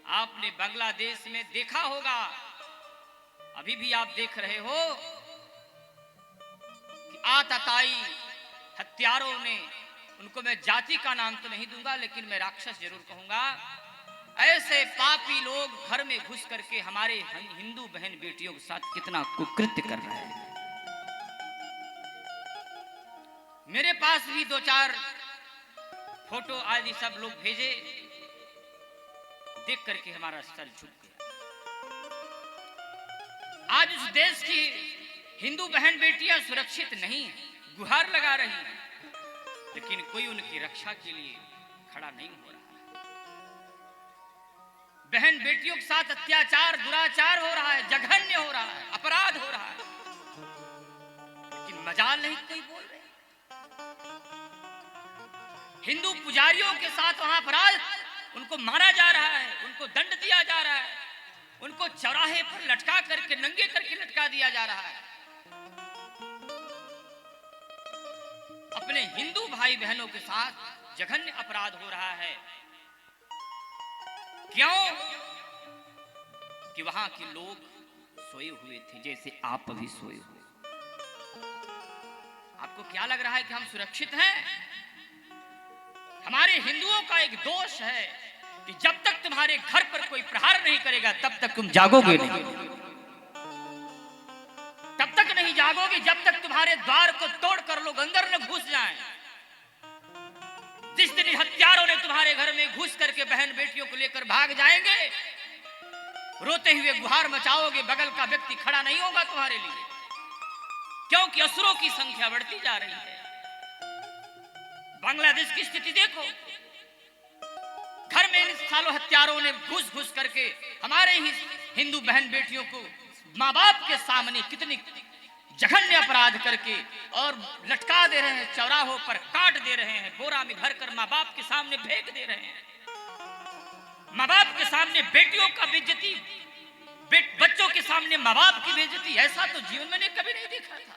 आपने बांग्लादेश में देखा होगा, अभी भी आप देख रहे हो कि आतताई हत्यारों ने, उनको मैं जाति का नाम तो नहीं दूंगा लेकिन मैं राक्षस जरूर कहूंगा, ऐसे पापी लोग घर में घुस करके हमारे हिंदू बहन बेटियों के साथ कितना कुकृत्य कर रहे हैं। मेरे पास भी 2-4 फोटो आदि सब लोग भेजे, देख करके हमारा सर झुक गया। आज उस देश की हिंदू बहन बेटियां सुरक्षित नहीं है, गुहार लगा रही हैं, लेकिन कोई उनकी रक्षा के लिए खड़ा नहीं हो रहा है। बहन बेटियों के साथ अत्याचार, दुराचार हो रहा है, जघन्य हो रहा है, अपराध हो रहा है, लेकिन मजाल नहीं कोई बोल रहे। हिंदू पुजारियों के साथ वहां अपराध, उनको मारा जा रहा है, उनको दंड दिया जा रहा है, उनको चौराहे पर लटका करके, नंगे करके लटका दिया जा रहा है। अपने हिंदू भाई बहनों के साथ जघन्य अपराध हो रहा है। क्यों? कि वहां के लोग सोए हुए थे जैसे आप अभी सोए हुए। आपको क्या लग रहा है कि हम सुरक्षित हैं? हमारे हिंदुओं का एक दोष है कि जब तक तुम्हारे घर पर कोई प्रहार नहीं करेगा तब तक तुम जागोगे नहीं, तब तक नहीं जागोगे जब तक तुम्हारे द्वार को तोड़कर लोग अंदर न घुस जाएं। जिस दिन हत्यारों ने तुम्हारे घर में घुस करके बहन बेटियों को लेकर भाग जाएंगे, रोते हुए गुहार मचाओगे, बगल का व्यक्ति खड़ा नहीं होगा तुम्हारे लिए, क्योंकि असुरों की संख्या बढ़ती जा रही है। बांग्लादेश की स्थिति देखो, घर में इन सालों हत्यारों ने घुस घुस करके हमारे ही हिंदू बहन बेटियों को माँ बाप के सामने कितनी जघन्य अपराध करके और लटका दे रहे हैं, चौराहों पर काट दे रहे हैं, बोरा में भरकर माँ बाप के सामने फेंक दे रहे हैं। माँ बाप के सामने बेटियों का बेइज्जती, बच्चों के सामने माँ बाप की बेइज्जती, ऐसा तो जीवन मैंने कभी नहीं देखा था।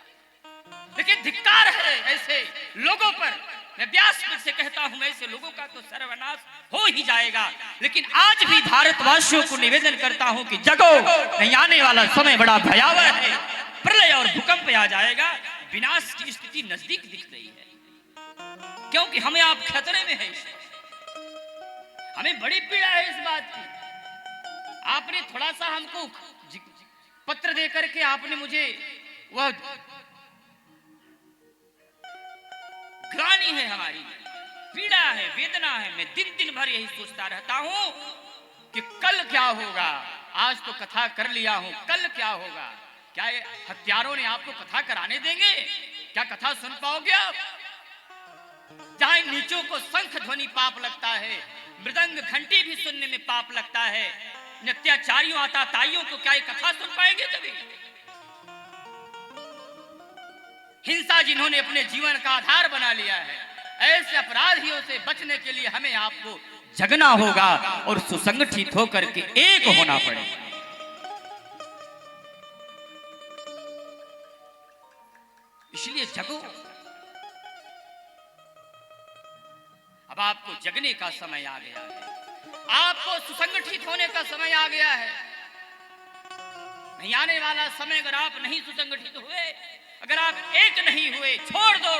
लेकिन धिक्कार है ऐसे लोगों पर। मैं व्यासपीठ से कहता हूं, ऐसे लोगों का तो सर्वनाश हो ही जाएगा। लेकिन आज भी भारतवासियों को निवेदन करता हूं कि जगो, नहीं आने वाला समय बड़ा भयावह है, प्रलय और भूकंप आ जाएगा, विनाश की स्थिति नजदीक दिख रही है। क्योंकि हमें आप खतरे में है, हमें बड़ी पीड़ा है इस बात की। आपने थोड़ा सा हमको पत्र दे करके आपने मुझे वह ग्लानि है, हमारी पीड़ा है, वेदना है। मैं दिन दिन भर यही सोचता रहता हूं कि कल क्या होगा। आज तो कथा कर लिया हूं, कल क्या होगा। क्या ये हत्यारों ने आपको कथा कराने देंगे? क्या कथा सुन पाओगे आप? जहां नीचों को शंख ध्वनि पाप लगता है, मृदंग घंटी भी सुनने में पाप लगता है, अत्याचारियों आताताइयों को क्या ये कथा सुन पाएंगे कभी? हिंसा जिन्होंने अपने जीवन का आधार बना लिया है, ऐसे अपराधियों से बचने के लिए हमें आपको जगना होगा और सुसंगठित होकर के एक होना पड़ेगा। इसलिए जगो। अब आपको जगने का समय आ गया है, आपको सुसंगठित होने का समय आ गया है। नहीं आने वाला समय अगर आप नहीं सुसंगठित हुए, अगर आप एक नहीं हुए, छोड़ दो।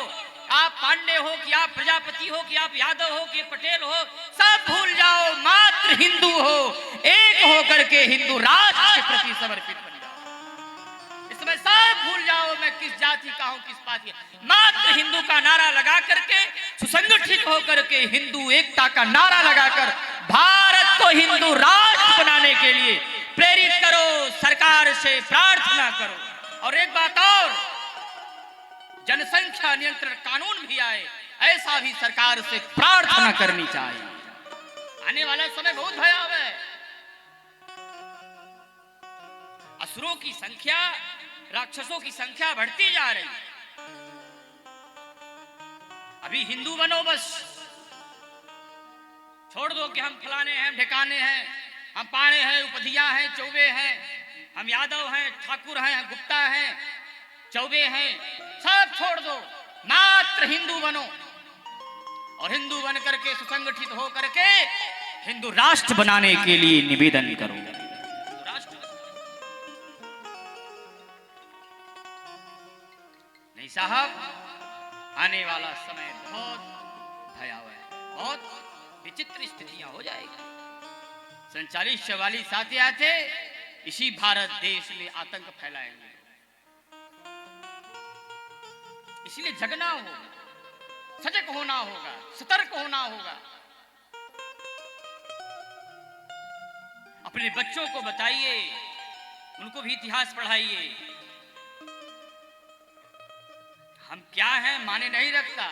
आप पांडे हो कि आप प्रजापति हो कि आप यादव हो कि पटेल हो, सब भूल जाओ, मात्र हिंदू हो। एक होकर के हिंदू राष्ट्र के प्रति समर्पित बन जाओ। इस समय सब भूल जाओ मैं किस जाति का हूं, किस पार्टी, मात्र हिंदू का नारा लगा करके, सुसंगठित होकर के हिंदू एकता का नारा लगाकर भारत को हिंदू राष्ट्र बनाने के लिए प्रेरित करो, सरकार से प्रार्थना करो। और एक बात और, जनसंख्या नियंत्रण कानून भी आए, ऐसा भी सरकार से प्रार्थना करनी चाहिए। आने वाला समय बहुत भयावह है। असुरों की संख्या, राक्षसों की संख्या बढ़ती जा रही है। अभी हिंदू बनो बस, छोड़ दो कि हम फलाने हैं, ठिकाने हैं, हम पाणे हैं, उपधिया हैं, चौबे हैं, हम यादव हैं, ठाकुर हैं, गुप्ता हैं, चौबे हैं, सब छोड़ दो। मात्र हिंदू बनो और हिंदू बन करके सुसंगठित हो करके हिंदू राष्ट्र बनाने के लिए निवेदन करो। राष्ट्र नहीं साहब, आने वाला समय बहुत भयावह है, बहुत विचित्र स्थितियां हो जाएगी। 47-44 आते आते इसी भारत देश में आतंक फैलाएंगे। इसलिए जगना होगा, सजग होना होगा, सतर्क होना होगा। अपने बच्चों को बताइए, उनको भी इतिहास पढ़ाइए। हम क्या हैं माने नहीं रखता,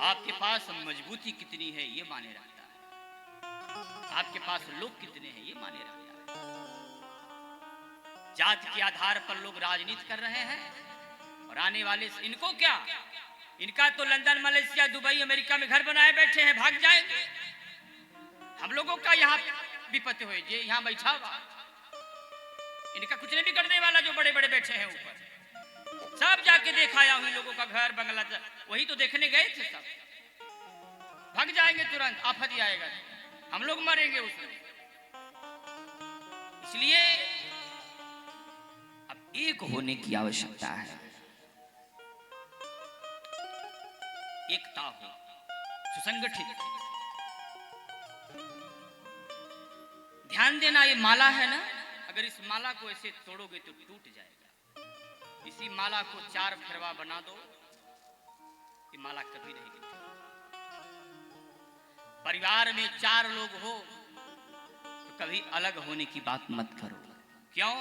आपके पास मजबूती कितनी है ये माने रखता है, आपके पास लोग कितने हैं ये माने रखता है। जाति के आधार पर लोग राजनीति कर रहे हैं और आने वाले इनको क्या, इनका तो लंदन, मलेशिया, दुबई, अमेरिका में घर बनाए बैठे हैं, भाग जाएंगे। हम लोगों का यहाँ विपत्ति हुई, ये यहाँ बैठा हुआ, इनका कुछ नहीं बिगड़ने वाला। जो बड़े बड़े बैठे हैं ऊपर, सब जाके देखा आया हूं लोगों का घर बंगला, वही तो देखने गए थे, सब भाग जाएंगे तुरंत, आफत ही आएगा, हम लोग मरेंगे उसमें। इसलिए अब एक होने की आवश्यकता है, एकता हो, सुसंगठित। ध्यान देना, ये माला है ना, अगर इस माला को ऐसे तोड़ोगे तो टूट जाएगा। इसी माला को 4 फेरवा बना दो, ये माला कभी नहीं गिरती। परिवार में 4 लोग हो तो कभी अलग होने की बात मत करो। क्यों?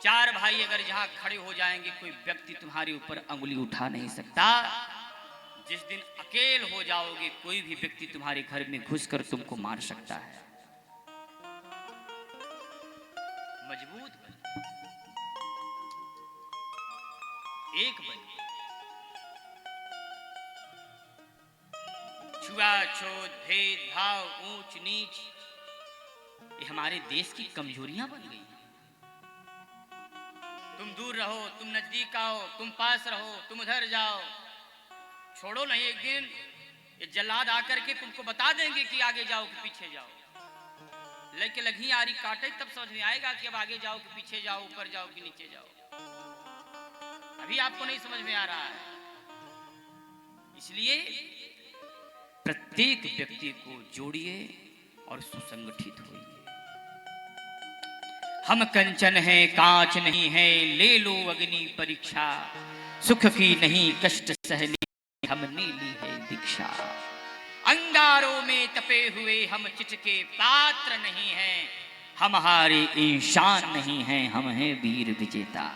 4 भाई अगर जहां खड़े हो जाएंगे, कोई व्यक्ति तुम्हारे ऊपर अंगुली उठा नहीं सकता। जिस दिन अकेले हो जाओगे, कोई भी व्यक्ति तुम्हारे घर में घुसकर तुमको मार सकता है। मजबूत बन, एक बन। छुआछूत, भेदभाव, ऊंच नीच, ये हमारे देश की कमजोरियां बन गई। तुम दूर रहो, तुम नजदीक आओ, तुम पास रहो, तुम उधर जाओ, छोड़ो नहीं। एक दिन ये जल्लाद आकर के तुमको बता देंगे कि आगे जाओ कि पीछे जाओ। लेके लगी आरी काटे तब समझ में आएगा कि अब आगे जाओ कि पीछे जाओ, ऊपर जाओ कि नीचे जाओ। अभी आपको नहीं समझ में आ रहा है। इसलिए प्रत्येक व्यक्ति को जोड़िए और सुसंगठित होइए। हम कंचन हैं, कांच नहीं है, ले लो अग्नि परीक्षा। सुख की नहीं कष्ट सहनी, हमने ली है दीक्षा। अंगारों में तपे हुए हम चित के पात्र नहीं हैं, हम हारे इंसान नहीं हैं, हम हैं वीर विजेता।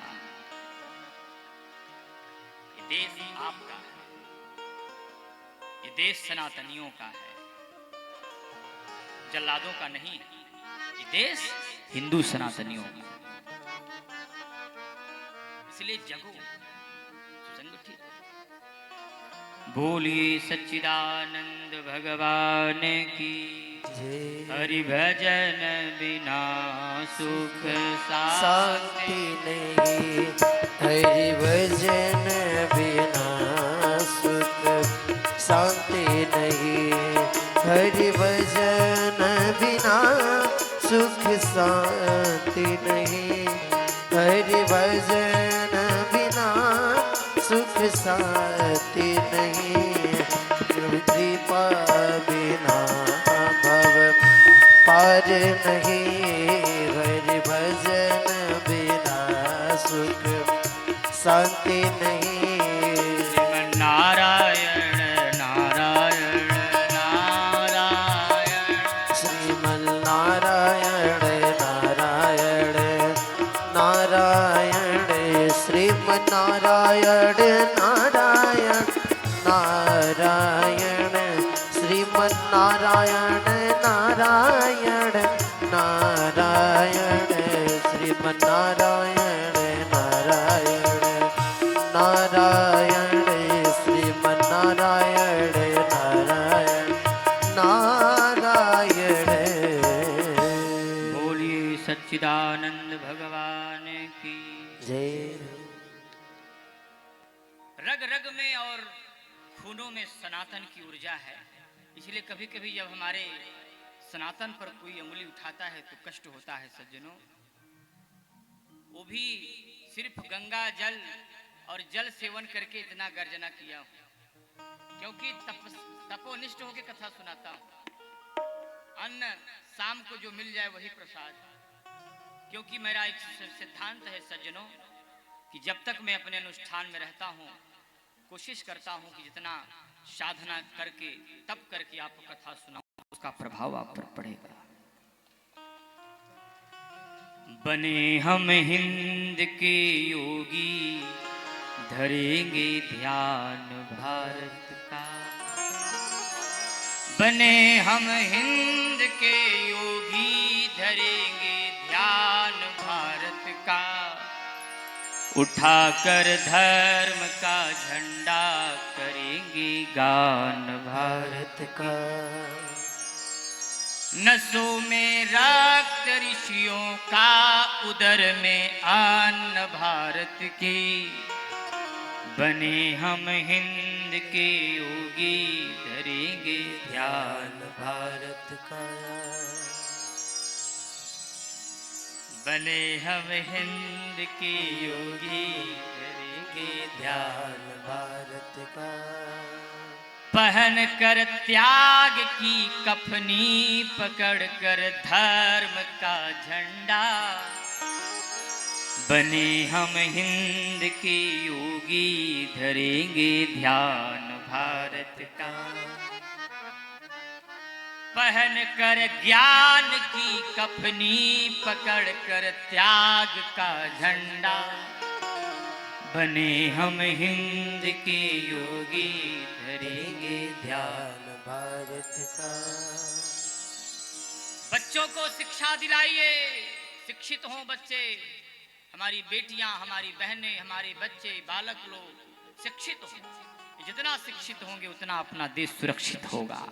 ये देश आपका है, ये देश सनातनियों का है, जल्लादों का नहीं है। ये देश हिंदू सनातनियों का। इसलिए जगो, सुसंगठित। बोलिए सच्चिदानंद भगवान की, हरि भजन बिना सुख शांति नहीं, हरि भजन बिना सुख शांति नहीं, हरि भजन बिना सुख शांति नहीं, हरि भजन बिना सुख शांति नहीं, कृपा बिना भव पार नहीं, हरि भजन बिना सुख शांति नहीं। नारायण नारायण नारायण, श्रीमन नारायण नारायण नारायण, श्रीमन नारायण नारायण नारायण, श्रीमन नारायण नारायण नारायण, श्रीमन नारायण नारायण नारायण, श्रीमन नारायण नारायण नारायण। बोलिए सच्चिदानंद भगवान की जय। रग रग में और खूनों में सनातन की ऊर्जा है। इसलिए कभी कभी जब हमारे सनातन पर कोई अंगुली उठाता है तो कष्ट होता है सज्जनों। वो भी सिर्फ गंगा जल और जल सेवन करके इतना गर्जना किया हूं, क्योंकि तपोनिष्ठ होकर कथा सुनाता हूं। अन्न शाम को जो मिल जाए वही प्रसाद, क्योंकि मेरा एक सिद्धांत है सज्जनों कि जब तक मैं अपने अनुष्ठान में रहता हूं कोशिश करता हूं कि जितना साधना करके तप करके आपको कथा सुनाऊं उसका प्रभाव आप पर पड़ेगा। बने हम हिंद के योगी धरेंगे ध्यान भारत का। बने हम हिंद के योगी धरेंगे ध्यान भारत का। उठाकर धर्म का झंडा करेंगे गान भारत का। नसों में रक्त ऋषियों का, उदर में अन्न भारत की। बने हम हिंद के योगी धरेंगे ध्यान भारत का। बने हम हिंद के योगी धरेंगे ध्यान भारत का। पहन कर त्याग की कफनी, पकड़ कर धर्म का झंडा। बने हम हिंद के योगी धरेंगे ध्यान भारत का। पहन कर ज्ञान की कफनी, पकड़ कर त्याग का झंडा। बने हम हिंद के योगी धरेंगे ध्यान भारत का। बच्चों को शिक्षा दिलाइए, शिक्षित हों बच्चे। हमारी बेटियां, हमारी बहनें, हमारे बच्चे, बालक लोग शिक्षित हों। जितना शिक्षित होंगे उतना अपना देश सुरक्षित होगा।